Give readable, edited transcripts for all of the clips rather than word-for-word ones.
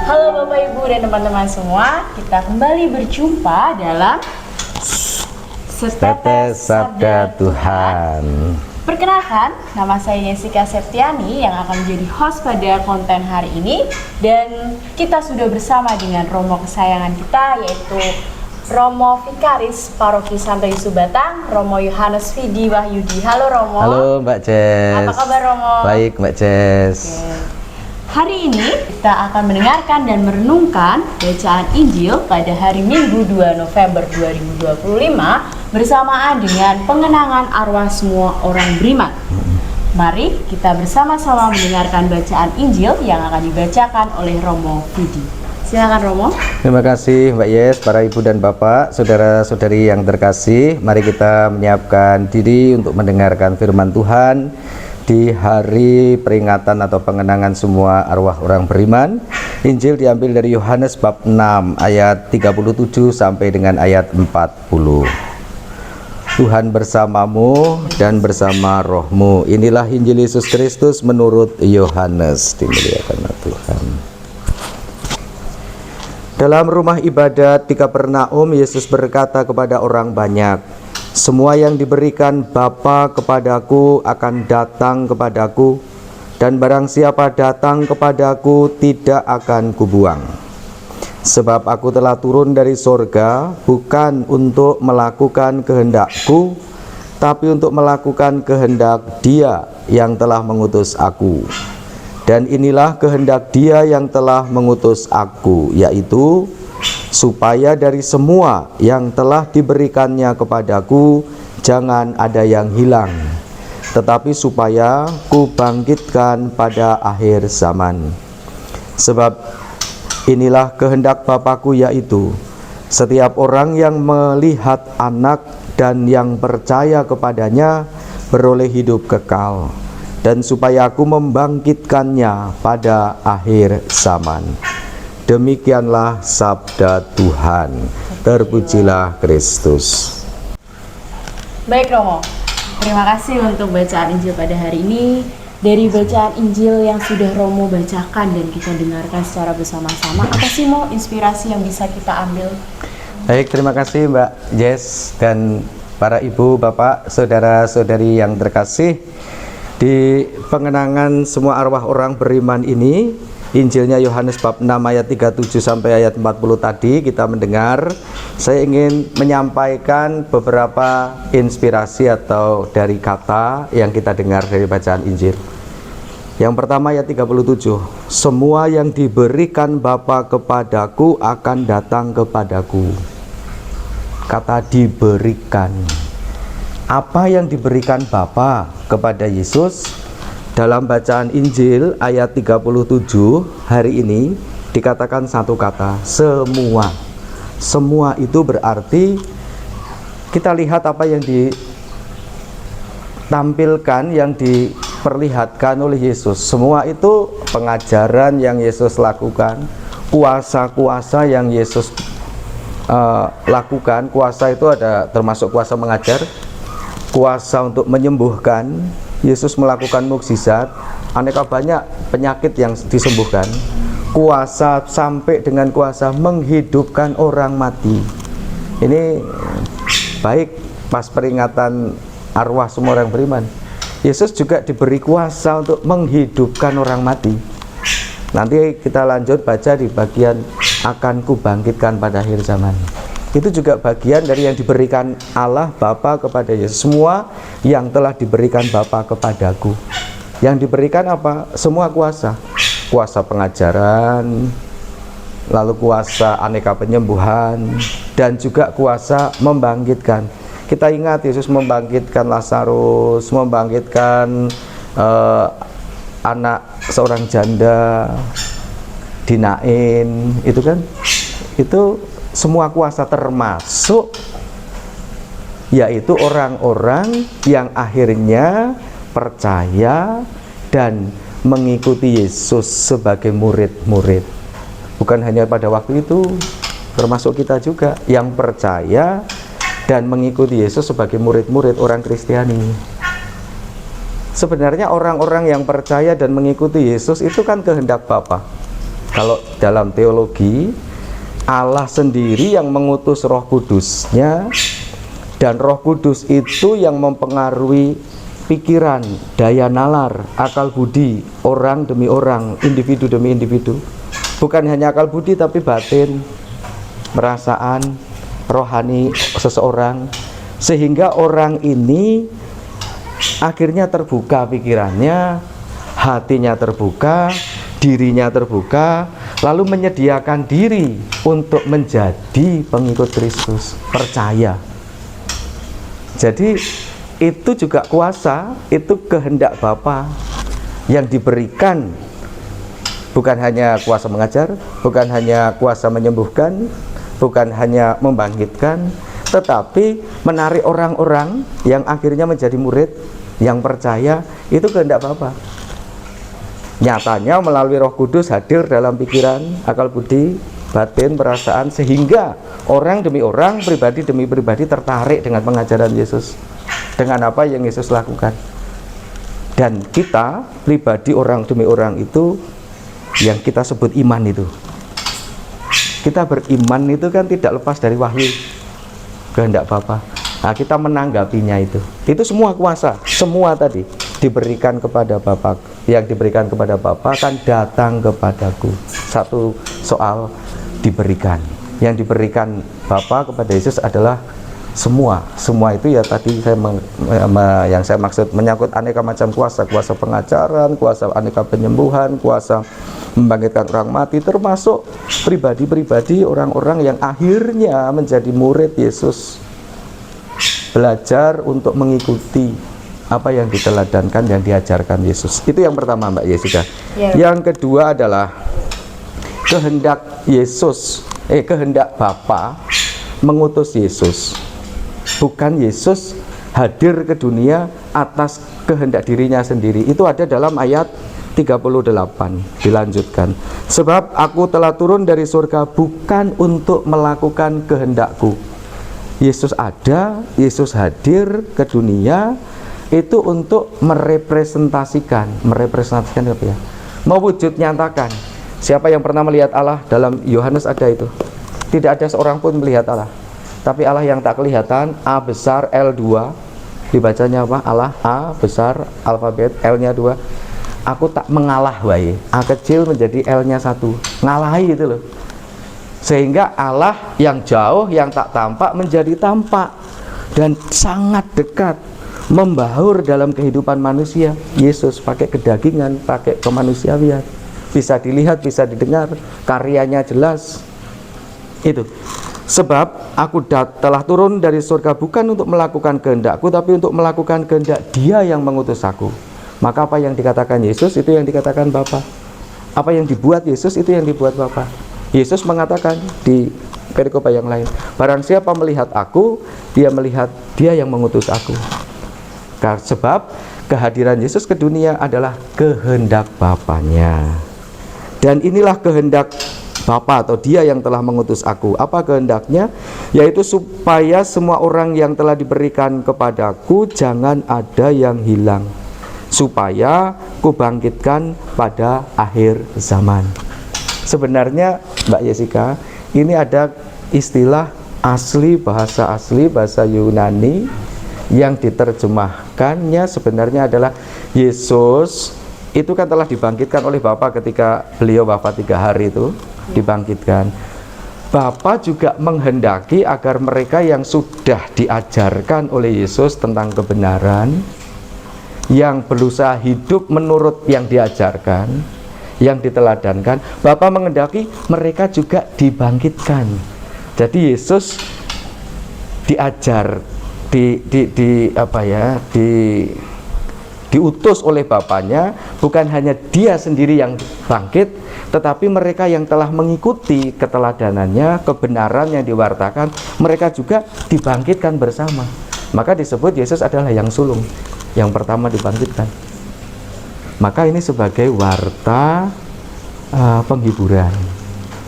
Halo Bapak Ibu dan teman-teman semua, kita kembali berjumpa dalam Setetes Sabda Tuhan. Perkenalkan, nama saya Jessica Septiani yang akan menjadi host pada konten hari ini. Dan kita sudah bersama dengan Romo kesayangan kita, yaitu Romo Vikaris Paroki Santo Yesus Batang, Romo Yohanes Vidi Wahyudi. Halo Romo. Halo Mbak Jess. Apa kabar Romo? Baik Mbak Jess. Oke. Hari ini kita akan mendengarkan dan merenungkan bacaan Injil pada hari Minggu 2 November 2025 bersamaan dengan pengenangan arwah semua orang beriman. Mari kita bersama-sama mendengarkan bacaan Injil yang akan dibacakan oleh Romo Vidi. Silakan Romo. Terima kasih Mbak Yes, para ibu dan bapak, saudara-saudari yang terkasih. Mari kita menyiapkan diri untuk mendengarkan firman Tuhan di hari peringatan atau pengenangan semua arwah orang beriman. Injil diambil dari Yohanes bab 6 ayat 37 sampai dengan ayat 40. Tuhan bersamamu dan bersama rohmu. Inilah Injil Yesus Kristus menurut Yohanes. Dimuliakanlah Tuhan. Dalam rumah ibadat di Kapernaum, Yesus berkata kepada orang banyak, "Semua yang diberikan Bapa kepadaku akan datang kepadaku, dan barang siapa datang kepadaku tidak akan kubuang. Sebab aku telah turun dari sorga bukan untuk melakukan kehendakku, tapi untuk melakukan kehendak Dia yang telah mengutus aku. Dan inilah kehendak Dia yang telah mengutus aku, yaitu supaya dari semua yang telah diberikannya kepadaku jangan ada yang hilang, tetapi supaya ku bangkitkan pada akhir zaman. Sebab inilah kehendak Bapakku, yaitu setiap orang yang melihat Anak dan yang percaya kepadanya beroleh hidup kekal, dan supaya aku membangkitkannya pada akhir zaman." Demikianlah sabda Tuhan. Terpujilah Kristus. Baik Romo, terima kasih untuk bacaan Injil pada hari ini. Dari bacaan Injil yang sudah Romo bacakan dan kita dengarkan secara bersama-sama, apa sih Mo inspirasi yang bisa kita ambil? Baik, terima kasih Mbak Jess dan para ibu, bapak, saudara-saudari yang terkasih. Di pengenangan semua arwah orang beriman ini, Injilnya Yohanes bab 6 ayat 37 sampai ayat 40 tadi kita mendengar. Saya ingin menyampaikan beberapa inspirasi atau dari kata yang kita dengar dari bacaan Injil. Yang pertama ayat 37, "Semua yang diberikan Bapa kepadaku akan datang kepadaku." Kata diberikan. Apa yang diberikan Bapa kepada Yesus? Dalam bacaan Injil ayat 37 hari ini dikatakan satu kata, semua. Semua itu berarti kita lihat apa yang ditampilkan, yang diperlihatkan oleh Yesus. Semua itu pengajaran yang Yesus lakukan, kuasa-kuasa yang Yesus lakukan. Kuasa itu ada termasuk kuasa mengajar, kuasa untuk menyembuhkan. Yesus melakukan mukjizat, aneka banyak penyakit yang disembuhkan, kuasa sampai dengan kuasa menghidupkan orang mati. Ini baik pas peringatan arwah semua orang beriman. Yesus juga diberi kuasa untuk menghidupkan orang mati. Nanti kita lanjut baca di bagian akan kubangkitkan pada akhir zaman. Itu juga bagian dari yang diberikan Allah Bapa kepada Yesus. Semua yang telah diberikan Bapa kepadaku. Yang diberikan apa? Semua kuasa. Kuasa pengajaran, lalu kuasa aneka penyembuhan, dan juga kuasa membangkitkan. Kita ingat Yesus membangkitkan Lazarus, membangkitkan anak seorang janda di Nain, itu kan itu semua kuasa, termasuk yaitu orang-orang yang akhirnya percaya dan mengikuti Yesus sebagai murid-murid. Bukan hanya pada waktu itu, termasuk kita juga yang percaya dan mengikuti Yesus sebagai murid-murid orang Kristiani. Sebenarnya orang-orang yang percaya dan mengikuti Yesus itu kan kehendak Bapa. Kalau dalam teologi, Allah sendiri yang mengutus Roh Kudusnya, dan Roh Kudus itu yang mempengaruhi pikiran, daya nalar, akal budi orang demi orang, individu demi individu. Bukan hanya akal budi tapi batin, perasaan, rohani seseorang, sehingga orang ini akhirnya terbuka pikirannya, hatinya terbuka, dirinya terbuka, lalu menyediakan diri untuk menjadi pengikut Kristus, percaya. Jadi itu juga kuasa, itu kehendak Bapa yang diberikan, bukan hanya kuasa mengajar, bukan hanya kuasa menyembuhkan, bukan hanya membangkitkan, tetapi menarik orang-orang yang akhirnya menjadi murid, yang percaya, itu kehendak Bapa. Nyatanya melalui Roh Kudus hadir dalam pikiran, akal budi, batin, perasaan, sehingga orang demi orang, pribadi demi pribadi tertarik dengan pengajaran Yesus, dengan apa yang Yesus lakukan. Dan kita, pribadi orang demi orang itu, yang kita sebut iman itu. Kita beriman itu kan tidak lepas dari wahyu, kehendak Bapa. Nah, kita menanggapinya itu semua kuasa, semua tadi diberikan kepada Bapa. Yang diberikan kepada Bapa kan datang kepadaku. Satu soal diberikan. Yang diberikan Bapa kepada Yesus adalah semua itu ya tadi yang saya maksud menyangkut aneka macam kuasa, kuasa pengajaran, kuasa aneka penyembuhan, kuasa membangkitkan orang mati, termasuk pribadi-pribadi orang-orang yang akhirnya menjadi murid Yesus, belajar untuk mengikuti apa yang diteladankan, yang diajarkan Yesus. Itu yang pertama, Mbak Jessica. Yang kedua adalah kehendak Yesus, kehendak Bapa mengutus Yesus. Bukan Yesus hadir ke dunia atas kehendak dirinya sendiri. Itu ada dalam ayat 38, dilanjutkan. Sebab aku telah turun dari surga bukan untuk melakukan kehendakku. Yesus ada, Yesus hadir ke dunia itu untuk merepresentasikan apa ya? Mewujud nyatakan. Siapa yang pernah melihat Allah? Dalam Yohanes ada itu. Tidak ada seorang pun melihat Allah. Tapi Allah yang tak kelihatan, A besar, L2. Dibacanya apa? Allah A besar, alfabet, L-nya 2. Aku tak mengalah wae. A kecil menjadi L-nya 1. Ngalahi itu loh. Sehingga Allah yang jauh, yang tak tampak menjadi tampak dan sangat dekat, membaur dalam kehidupan manusia. Yesus pakai kedagingan, pakai kemanusiaan, bisa dilihat, bisa didengar, karyanya jelas. Itu sebab aku telah turun dari surga bukan untuk melakukan kehendakku, tapi untuk melakukan kehendak Dia yang mengutus aku. Maka apa yang dikatakan Yesus itu yang dikatakan Bapa. Apa yang dibuat Yesus itu yang dibuat Bapa. Yesus mengatakan di perikop yang lain, barang siapa melihat aku, dia melihat Dia yang mengutus aku. Sebab kehadiran Yesus ke dunia adalah kehendak Bapanya. Dan inilah kehendak Bapa atau Dia yang telah mengutus aku. Apa kehendaknya? Yaitu supaya semua orang yang telah diberikan kepadaku jangan ada yang hilang, supaya kubangkitkan pada akhir zaman. Sebenarnya Mbak Jessica, ini ada istilah asli, bahasa Yunani yang diterjemahkannya sebenarnya adalah Yesus itu kan telah dibangkitkan oleh Bapa ketika beliau wafat 3 hari itu dibangkitkan. Bapa juga menghendaki agar mereka yang sudah diajarkan oleh Yesus tentang kebenaran, yang berusaha hidup menurut yang diajarkan, yang diteladankan, Bapa menghendaki mereka juga dibangkitkan. Jadi Yesus diajar, diutus oleh Bapaknya, bukan hanya dia sendiri yang bangkit, tetapi mereka yang telah mengikuti keteladanannya, kebenaran yang diwartakan, mereka juga dibangkitkan bersama. Maka disebut Yesus adalah yang sulung, yang pertama dibangkitkan. Maka ini sebagai warta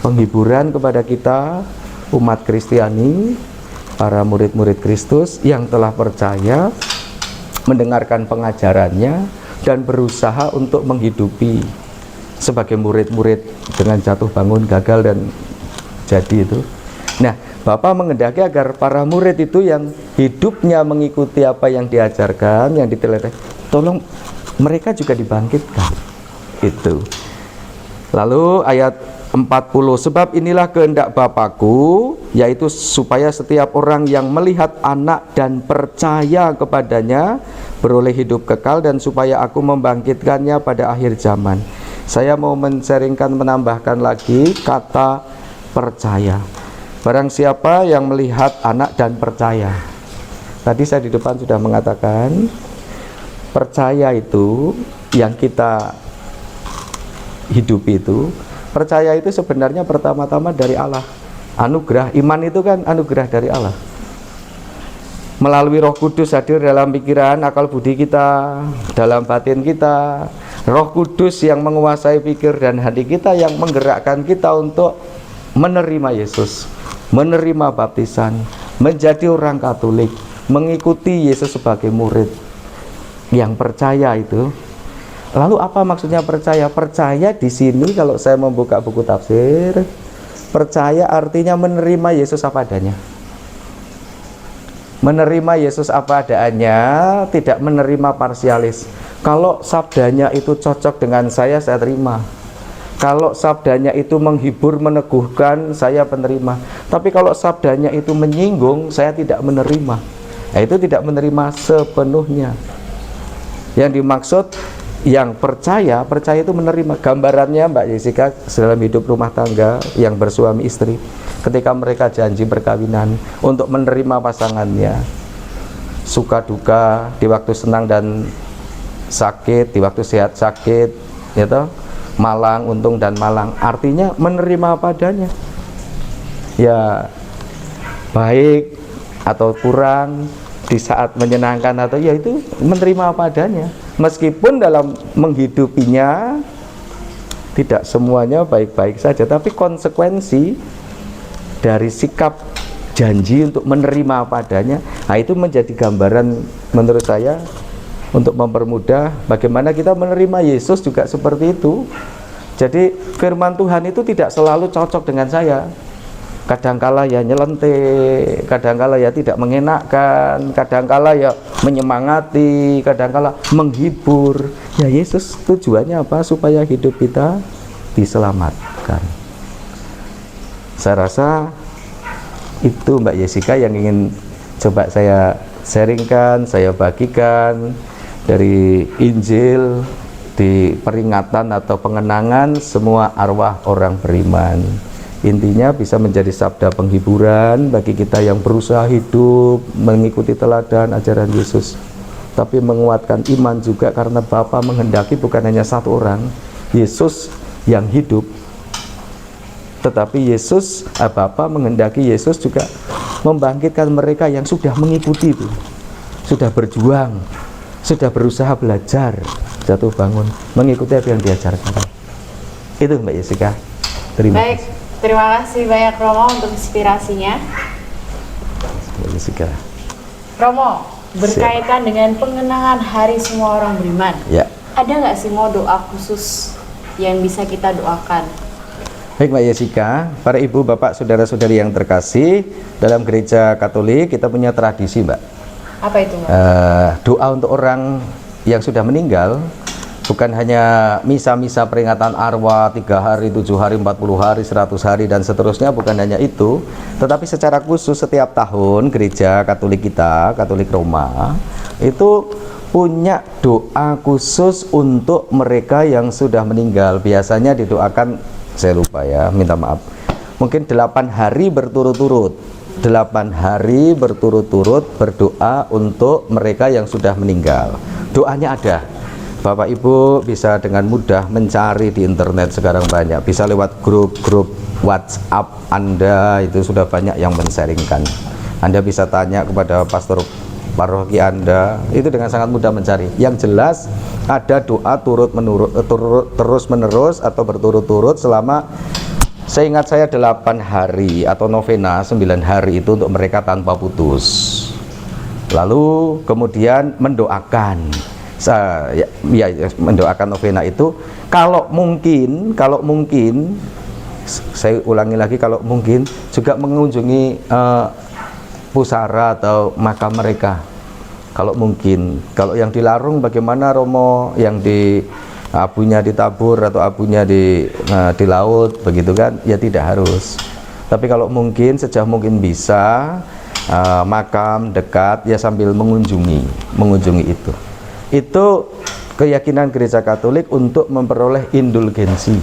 penghiburan kepada kita umat Kristiani, para murid-murid Kristus yang telah percaya, mendengarkan pengajarannya dan berusaha untuk menghidupi sebagai murid-murid dengan jatuh bangun, gagal dan jadi itu. Nah, Bapa menghendaki agar para murid itu yang hidupnya mengikuti apa yang diajarkan, yang diteliti, tolong mereka juga dibangkitkan. Itu. Lalu ayat 40, sebab inilah kehendak Bapakku, yaitu supaya setiap orang yang melihat Anak dan percaya kepadanya beroleh hidup kekal, dan supaya aku membangkitkannya pada akhir zaman. Saya mau mencaringkan, menambahkan lagi kata percaya. Barang siapa yang melihat Anak dan percaya. Tadi saya di depan sudah mengatakan, percaya itu yang kita hidup itu, percaya itu sebenarnya pertama-tama dari Allah. Anugerah, iman itu kan anugerah dari Allah. Melalui Roh Kudus hadir dalam pikiran, akal budi kita, dalam batin kita. Roh Kudus yang menguasai pikir dan hati kita, yang menggerakkan kita untuk menerima Yesus, menerima baptisan, menjadi orang Katolik, mengikuti Yesus sebagai murid. Yang percaya itu. Lalu apa maksudnya percaya? Percaya di sini kalau saya membuka buku tafsir, percaya artinya menerima Yesus apa adanya. Menerima Yesus apa adanya, tidak menerima parsialis. Kalau sabdanya itu cocok dengan saya terima. Kalau sabdanya itu menghibur, meneguhkan, saya penerima. Tapi kalau sabdanya itu menyinggung, saya tidak menerima. Nah, itu tidak menerima sepenuhnya. Yang dimaksud yang percaya itu menerima. Gambarannya Mbak Jessica dalam hidup rumah tangga yang bersuami istri, ketika mereka janji perkawinan untuk menerima pasangannya, suka duka, di waktu senang dan sakit, di waktu sehat sakit, gitu, malang untung dan malang, artinya menerima apa adanya. Ya baik atau kurang, di saat menyenangkan atau ya itu menerima apa adanya. Meskipun dalam menghidupinya tidak semuanya baik-baik saja, tapi konsekuensi dari sikap janji untuk menerima apa adanya, nah itu menjadi gambaran menurut saya untuk mempermudah bagaimana kita menerima Yesus juga seperti itu. Jadi firman Tuhan itu tidak selalu cocok dengan saya. Kadangkala ya nyelentik, kadangkala ya tidak mengenakkan, kadangkala ya menyemangati, kadangkala menghibur. Ya Yesus tujuannya apa? Supaya hidup kita diselamatkan. Saya rasa itu Mbak Jessica yang ingin coba saya sharingkan, saya bagikan dari Injil di peringatan atau pengenangan semua arwah orang beriman. Intinya bisa menjadi sabda penghiburan bagi kita yang berusaha hidup mengikuti teladan ajaran Yesus, tapi menguatkan iman juga, karena Bapa menghendaki bukan hanya satu orang Yesus yang hidup, tetapi Bapa menghendaki Yesus juga membangkitkan mereka yang sudah mengikuti itu, sudah berjuang, sudah berusaha belajar, jatuh bangun, mengikuti apa yang diajarkan. Itu Mbak Jessica. Terima kasih. Terima kasih banyak Romo untuk inspirasinya. Romo, berkaitan dengan pengenangan hari semua orang beriman, ya, ada nggak sih mau doa khusus yang bisa kita doakan? Baik Mbak Jessica, para ibu, bapak, saudara-saudari yang terkasih, dalam gereja Katolik kita punya tradisi Mbak. Apa itu Mbak? Doa untuk orang yang sudah meninggal. Bukan hanya misa-misa peringatan arwah 3 hari, 7 hari, 40 hari, 100 hari dan seterusnya, bukan hanya itu, tetapi secara khusus setiap tahun gereja Katolik kita, Katolik Roma, itu punya doa khusus untuk mereka yang sudah meninggal. Biasanya didoakan, saya lupa ya, minta maaf, mungkin 8 hari berturut-turut, 8 hari berturut-turut berdoa untuk mereka yang sudah meninggal. doanya ada. Bapak Ibu bisa dengan mudah mencari di internet sekarang banyak, bisa lewat grup-grup WhatsApp Anda, itu sudah banyak yang men-sharingkan. Anda bisa tanya kepada pastor paroki Anda, itu dengan sangat mudah mencari. Yang jelas ada doa terus menerus atau berturut-turut selama, saya ingat saya 8 hari atau novena 9 hari itu untuk mereka tanpa putus. Lalu kemudian mendoakan, mendoakan novena itu kalau mungkin saya ulangi lagi, kalau mungkin juga mengunjungi pusara atau makam mereka kalau mungkin. Kalau yang dilarung bagaimana Romo, yang di abunya ditabur atau abunya di laut begitu kan, ya tidak harus. Tapi kalau mungkin sejauh mungkin bisa makam dekat, ya sambil mengunjungi itu keyakinan Gereja Katolik untuk memperoleh indulgensi.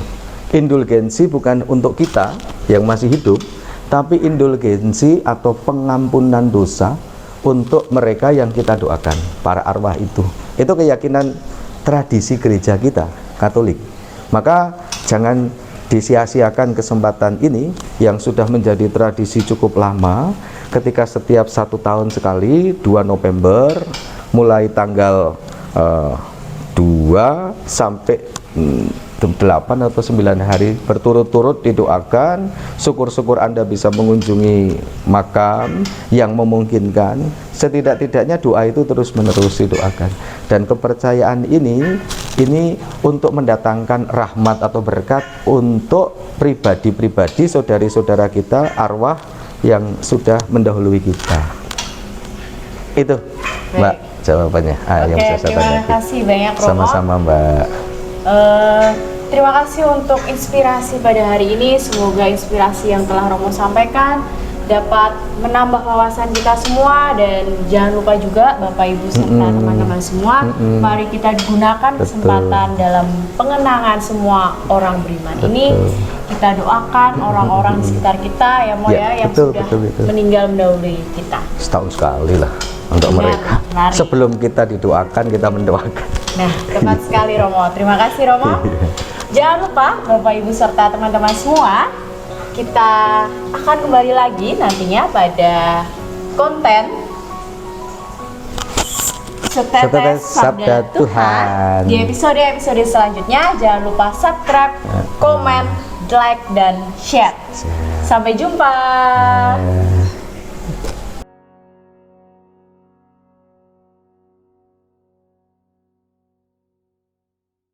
Indulgensi bukan untuk kita yang masih hidup, tapi indulgensi atau pengampunan dosa untuk mereka yang kita doakan, para arwah itu. Itu keyakinan tradisi gereja kita Katolik. Maka jangan disia-siakan kesempatan ini yang sudah menjadi tradisi cukup lama, ketika setiap 1 tahun sekali 2 November mulai tanggal 2 sampai 8 atau 9 hari berturut-turut didoakan. Syukur-syukur Anda bisa mengunjungi makam yang memungkinkan. Setidak-tidaknya doa itu terus-menerus didoakan. Dan kepercayaan ini untuk mendatangkan rahmat atau berkat untuk pribadi-pribadi, saudari-saudara kita, arwah yang sudah mendahului kita. Itu Mbak jawabannya. Yang bisa saya terima kasih banyak Romo. Sama-sama Mbak. Terima kasih untuk inspirasi pada hari ini. Semoga inspirasi yang telah Romo sampaikan dapat menambah wawasan kita semua, dan jangan lupa juga Bapak Ibu serta teman-teman semua, mari kita gunakan kesempatan dalam pengenangan semua orang beriman ini. Kita doakan orang-orang di sekitar kita ya Mo ya, yang sudah meninggal mendahului kita. Setahun sekali lah untuk mereka. Sebelum kita didoakan, kita mendoakan. Nah, tepat sekali Romo. Terima kasih Romo. Jangan lupa Bapak Ibu serta teman-teman semua, kita akan kembali lagi nantinya pada konten Setetes Sabda Tuhan di episode selanjutnya. Jangan lupa subscribe, komen, like, dan share. Sampai jumpa.